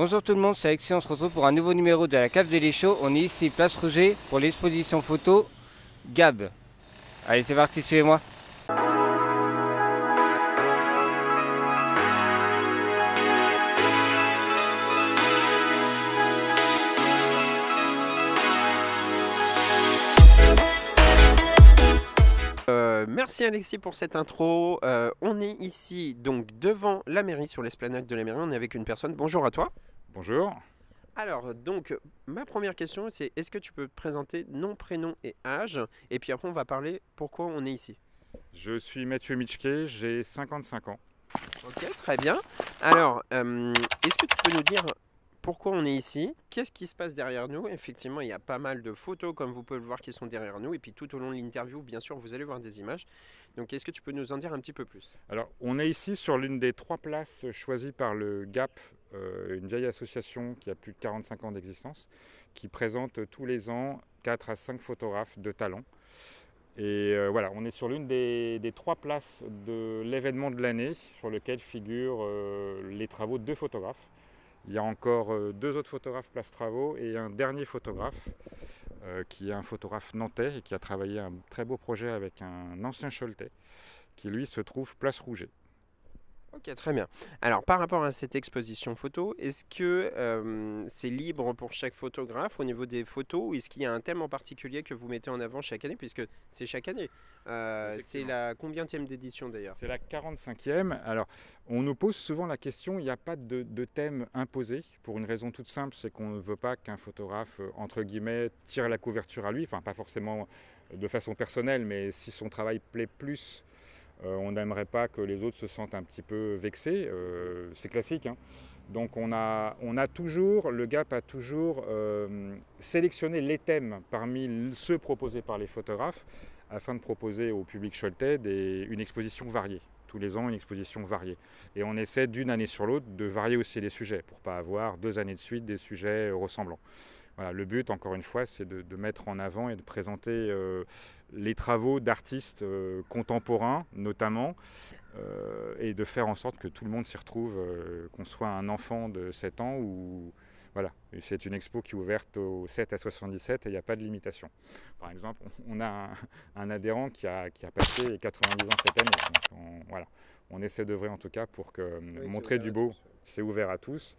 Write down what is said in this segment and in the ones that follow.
Bonjour tout le monde, c'est Alexis, on se retrouve pour un nouveau numéro de la Cave des Chauds. On est ici, place Roger, pour l'exposition photo Gab. Allez, c'est parti, suivez-moi. Merci Alexis pour cette intro. On est ici donc devant la mairie, sur l'esplanade de la mairie. On est avec une personne. Bonjour à toi. Bonjour. Alors donc ma première question c'est est-ce que tu peux te présenter nom, prénom et âge, et puis après on va parler pourquoi on est ici. Je suis Mathieu Mitschke, j'ai 55 ans. Ok, très bien. Alors est-ce que tu peux nous dire pourquoi on est ici? Qu'est-ce qui se passe derrière nous? Effectivement, il y a pas mal de photos, comme vous pouvez le voir, qui sont derrière nous. Et puis tout au long de l'interview, bien sûr, vous allez voir des images. Donc, est-ce que tu peux nous en dire un petit peu plus? Alors, on est ici sur l'une des 3 places choisies par le GAP, une vieille association qui a plus de 45 ans d'existence, qui présente tous les ans 4 à 5 photographes de talent. Et voilà, on est sur l'une des 3 places de l'événement de l'année, sur lequel figurent les travaux de 2 photographes. Il y a encore 2 autres photographes place travaux et un dernier photographe qui est un photographe nantais et qui a travaillé un très beau projet avec un ancien Choletais qui lui se trouve place Rouget. Ok, très bien. Alors, par rapport à cette exposition photo, est-ce que c'est libre pour chaque photographe au niveau des photos, ou est-ce qu'il y a un thème en particulier que vous mettez en avant chaque année, puisque c'est chaque année. C'est la combienième d'édition d'ailleurs? C'est la 45e. Alors, on nous pose souvent la question, il n'y a pas de thème imposé, pour une raison toute simple, c'est qu'on ne veut pas qu'un photographe, entre guillemets, tire la couverture à lui, enfin pas forcément de façon personnelle, mais si son travail plaît plus, on n'aimerait pas que les autres se sentent un petit peu vexés, c'est classique, hein. Donc le GAP a toujours sélectionné les thèmes parmi ceux proposés par les photographes afin de proposer au public choletais une exposition variée. Tous les ans, une exposition variée. Et on essaie d'une année sur l'autre de varier aussi les sujets pour ne pas avoir 2 années de suite des sujets ressemblants. Voilà, le but, encore une fois, c'est de mettre en avant et de présenter les travaux d'artistes contemporains, notamment, et de faire en sorte que tout le monde s'y retrouve, qu'on soit un enfant de 7 ans ou... Voilà, c'est une expo qui est ouverte aux 7 à 77 et il n'y a pas de limitation. Par exemple, on a un adhérent qui a passé 90 ans cette année. Donc on essaie d'œuvrer en tout cas pour montrer du beau. C'est ouvert à tous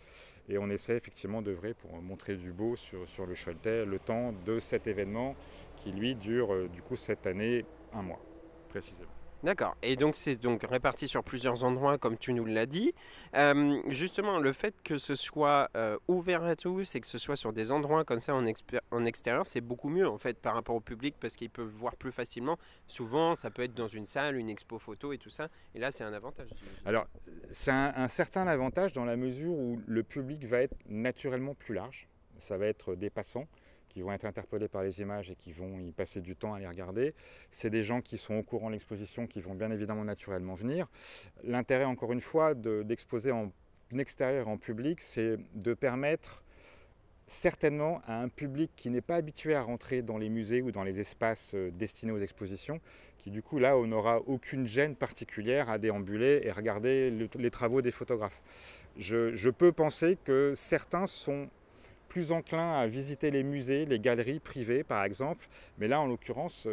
et on essaie effectivement d'œuvrer pour montrer du beau sur le Choletais le temps de cet événement qui lui dure du coup cette année 1 mois précisément. D'accord. Et donc c'est donc réparti sur plusieurs endroits, comme tu nous l'as dit. Justement, le fait que ce soit ouvert à tous et que ce soit sur des endroits comme ça en extérieur, c'est beaucoup mieux en fait par rapport au public, parce qu'ils peuvent voir plus facilement. Souvent, ça peut être dans une salle, une expo photo et tout ça. Et là, c'est un avantage. Alors, c'est un certain avantage dans la mesure où le public va être naturellement plus large. Ça va être des passants qui vont être interpellés par les images et qui vont y passer du temps à les regarder. C'est des gens qui sont au courant de l'exposition qui vont bien évidemment naturellement venir. L'intérêt, encore une fois, d'exposer en extérieur, en public, c'est de permettre certainement à un public qui n'est pas habitué à rentrer dans les musées ou dans les espaces destinés aux expositions, qui du coup là on n'aura aucune gêne particulière à déambuler et regarder les travaux des photographes. Je peux penser que certains sont plus enclins à visiter les musées, les galeries privées par exemple, mais là en l'occurrence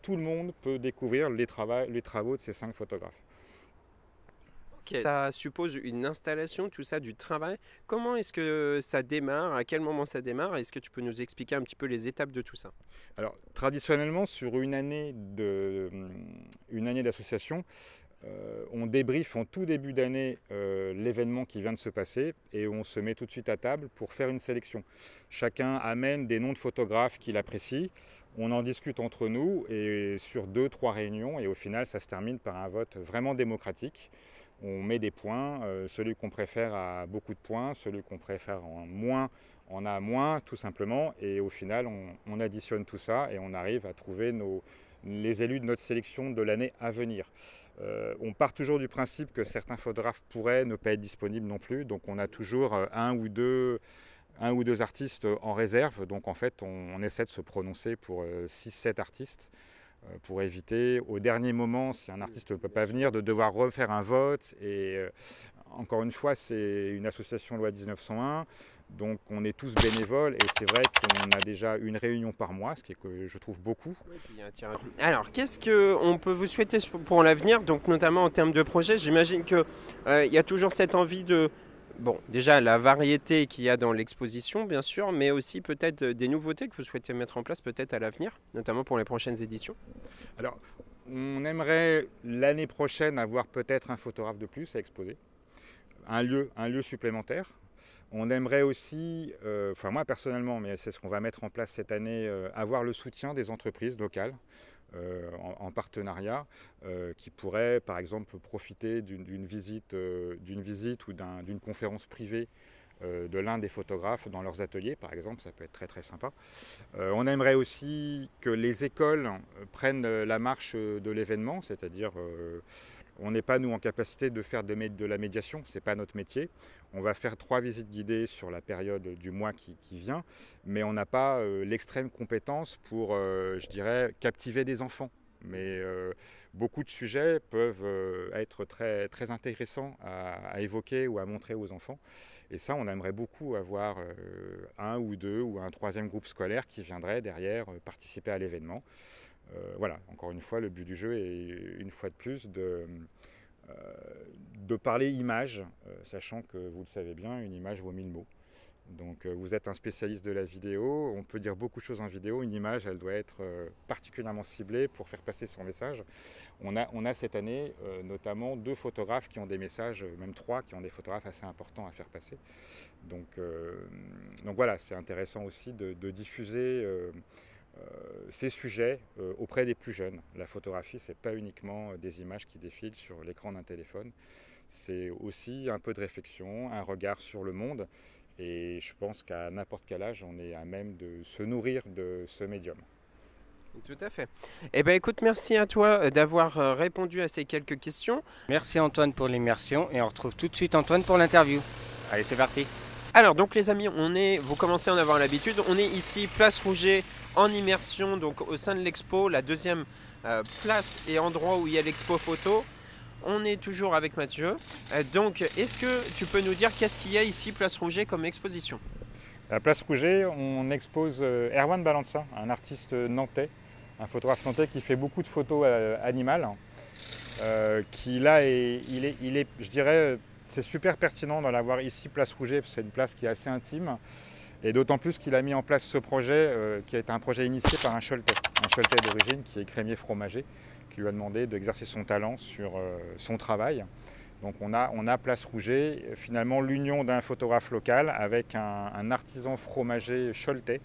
tout le monde peut découvrir les travaux de ces 5 photographes. Okay. Ça suppose une installation, tout ça, du travail. Comment est-ce que ça démarre? À quel moment ça démarre? Est-ce que tu peux nous expliquer un petit peu les étapes de tout ça? Alors, traditionnellement, sur une année d'association, on débriefe en tout début d'année l'événement qui vient de se passer et on se met tout de suite à table pour faire une sélection. Chacun amène des noms de photographes qu'il apprécie. On en discute entre nous et sur 2-3 réunions et au final, ça se termine par un vote vraiment démocratique. On met des points, celui qu'on préfère a beaucoup de points, celui qu'on préfère en a moins tout simplement, et au final on additionne tout ça et on arrive à trouver les élus de notre sélection de l'année à venir. On part toujours du principe que certains photographes pourraient ne pas être disponibles non plus, donc on a toujours un ou deux artistes en réserve, donc en fait on essaie de se prononcer pour 6-7 artistes. Pour éviter au dernier moment, si un artiste ne peut pas venir, de devoir refaire un vote et encore une fois, c'est une association loi 1901, donc on est tous bénévoles et c'est vrai qu'on a déjà une réunion par mois, ce qui est que je trouve beaucoup. Alors, qu'est-ce qu'on peut vous souhaiter pour l'avenir, donc notamment en termes de projet? J'imagine qu'il y a toujours cette envie de... Bon, déjà la variété qu'il y a dans l'exposition, bien sûr, mais aussi peut-être des nouveautés que vous souhaitez mettre en place peut-être à l'avenir, notamment pour les prochaines éditions. Alors, on aimerait l'année prochaine avoir peut-être un photographe de plus à exposer, un lieu supplémentaire. On aimerait aussi, enfin moi personnellement, mais c'est ce qu'on va mettre en place cette année, avoir le soutien des entreprises locales en partenariat qui pourraient par exemple profiter d'une visite ou d'une conférence privée de l'un des photographes dans leurs ateliers par exemple, ça peut être très très sympa. On aimerait aussi que les écoles prennent la marche de l'événement, c'est-à-dire on n'est pas, nous, en capacité de faire de la médiation, ce n'est pas notre métier. On va faire 3 visites guidées sur la période du mois qui vient, mais on n'a pas l'extrême compétence pour, je dirais, captiver des enfants. Mais beaucoup de sujets peuvent être très, très intéressants à évoquer ou à montrer aux enfants. Et ça, on aimerait beaucoup avoir un ou deux ou un troisième groupe scolaire qui viendrait derrière participer à l'événement. Voilà, encore une fois, le but du jeu est une fois de plus de parler image, sachant que vous le savez bien, une image vaut 1000 mots. Donc vous êtes un spécialiste de la vidéo, on peut dire beaucoup de choses en vidéo, une image elle doit être particulièrement ciblée pour faire passer son message. On a cette année notamment 2 photographes qui ont des messages, même 3 qui ont des photographes assez importants à faire passer. Donc voilà, c'est intéressant aussi de diffuser ces sujets auprès des plus jeunes. La photographie, ce n'est pas uniquement des images qui défilent sur l'écran d'un téléphone, c'est aussi un peu de réflexion, un regard sur le monde. Et je pense qu'à n'importe quel âge, on est à même de se nourrir de ce médium. Tout à fait. Eh bien écoute, merci à toi d'avoir répondu à ces quelques questions. Merci Antoine pour l'immersion et on retrouve tout de suite Antoine pour l'interview. Allez, c'est parti. Alors donc les amis, vous commencez à en avoir l'habitude, on est ici place Rouget en immersion, donc au sein de l'expo, la deuxième place et endroit où il y a l'expo photo. On est toujours avec Mathieu. Donc est-ce que tu peux nous dire qu'est-ce qu'il y a ici place Rouget comme exposition? À la place Rouget, on expose Erwan Balança, un artiste nantais, un photographe nantais qui fait beaucoup de photos animales, qui là, il est, je dirais, c'est super pertinent d'en avoir ici, place Rouget, parce que c'est une place qui est assez intime. Et d'autant plus qu'il a mis en place ce projet, qui est un projet initié par un Choletais d'origine, qui est crémier fromager, qui lui a demandé d'exercer son talent sur son travail. Donc on a place Rouget, finalement l'union d'un photographe local avec un artisan fromager choletais.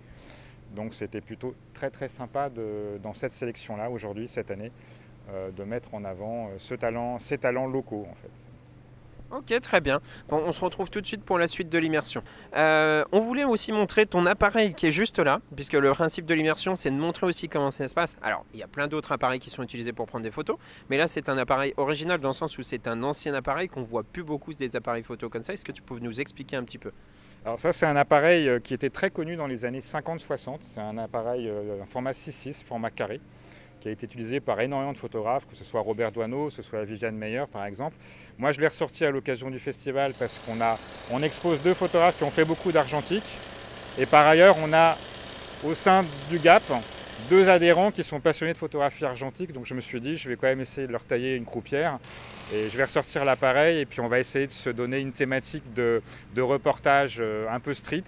Donc c'était plutôt très très sympa dans cette sélection-là, aujourd'hui, cette année, de mettre en avant ces talents locaux en fait. Ok, très bien. Bon, on se retrouve tout de suite pour la suite de l'immersion. On voulait aussi montrer ton appareil qui est juste là, puisque le principe de l'immersion, c'est de montrer aussi comment ça se passe. Alors, il y a plein d'autres appareils qui sont utilisés pour prendre des photos, mais là, c'est un appareil original dans le sens où c'est un ancien appareil qu'on voit plus beaucoup des appareils photo comme ça. Est-ce que tu peux nous expliquer un petit peu? Alors ça, c'est un appareil qui était très connu dans les années 50-60. C'est un appareil en format 6.6, format carré, qui a été utilisé par énormément de photographes, que ce soit Robert Doisneau, que ce soit Viviane Meyer par exemple. Moi je l'ai ressorti à l'occasion du festival parce qu'on expose 2 photographes qui ont fait beaucoup d'argentique. Et par ailleurs on a au sein du GAP 2 adhérents qui sont passionnés de photographie argentique. Donc je me suis dit je vais quand même essayer de leur tailler une croupière. Et je vais ressortir l'appareil et puis on va essayer de se donner une thématique de reportage un peu street.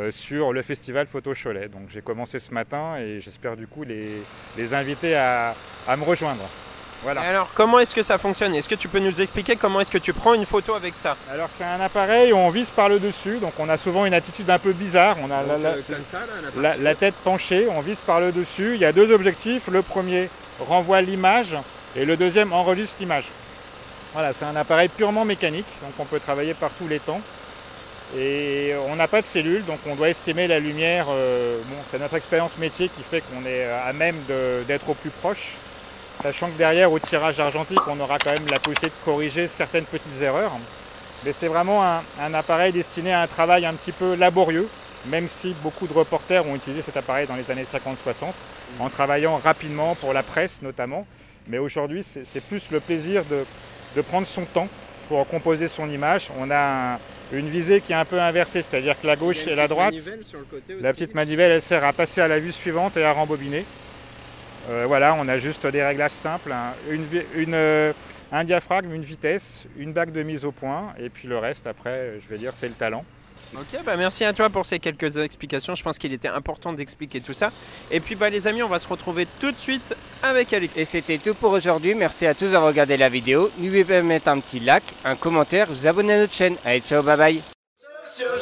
Sur le festival Photo Cholet. Donc j'ai commencé ce matin et j'espère du coup les inviter à me rejoindre. Voilà. Et alors comment est-ce que ça fonctionne? Est-ce que tu peux nous expliquer comment est-ce que tu prends une photo avec ça? Alors c'est un appareil où on vise par le dessus, donc on a souvent une attitude un peu bizarre. On a la tête penchée, on vise par le dessus. Il y a 2 objectifs. Le premier renvoie l'image et le deuxième enregistre l'image. Voilà, c'est un appareil purement mécanique, donc on peut travailler par tous les temps. Et on n'a pas de cellule, donc on doit estimer la lumière. C'est notre expérience métier qui fait qu'on est à même d'être au plus proche, sachant que derrière, au tirage argentique, on aura quand même la possibilité de corriger certaines petites erreurs. Mais c'est vraiment un appareil destiné à un travail un petit peu laborieux, même si beaucoup de reporters ont utilisé cet appareil dans les années 50-60, en travaillant rapidement pour la presse notamment. Mais aujourd'hui, c'est plus le plaisir de prendre son temps pour composer son image. On a une visée qui est un peu inversée, c'est-à-dire que la gauche et la droite, la petite manivelle, elle sert à passer à la vue suivante et à rembobiner. Voilà, on a juste des réglages simples, hein. Un diaphragme, une vitesse, une bague de mise au point, et puis le reste, après, je vais dire, c'est le talent. Ok, bah merci à toi pour ces quelques explications. Je pense qu'il était important d'expliquer tout ça. Et puis les amis, on va se retrouver tout de suite avec Alex. Et c'était tout pour aujourd'hui. Merci à tous d'avoir regardé la vidéo. N'oubliez pas de mettre un petit like, un commentaire, vous abonner à notre chaîne. Allez, ciao, bye bye. Chaud,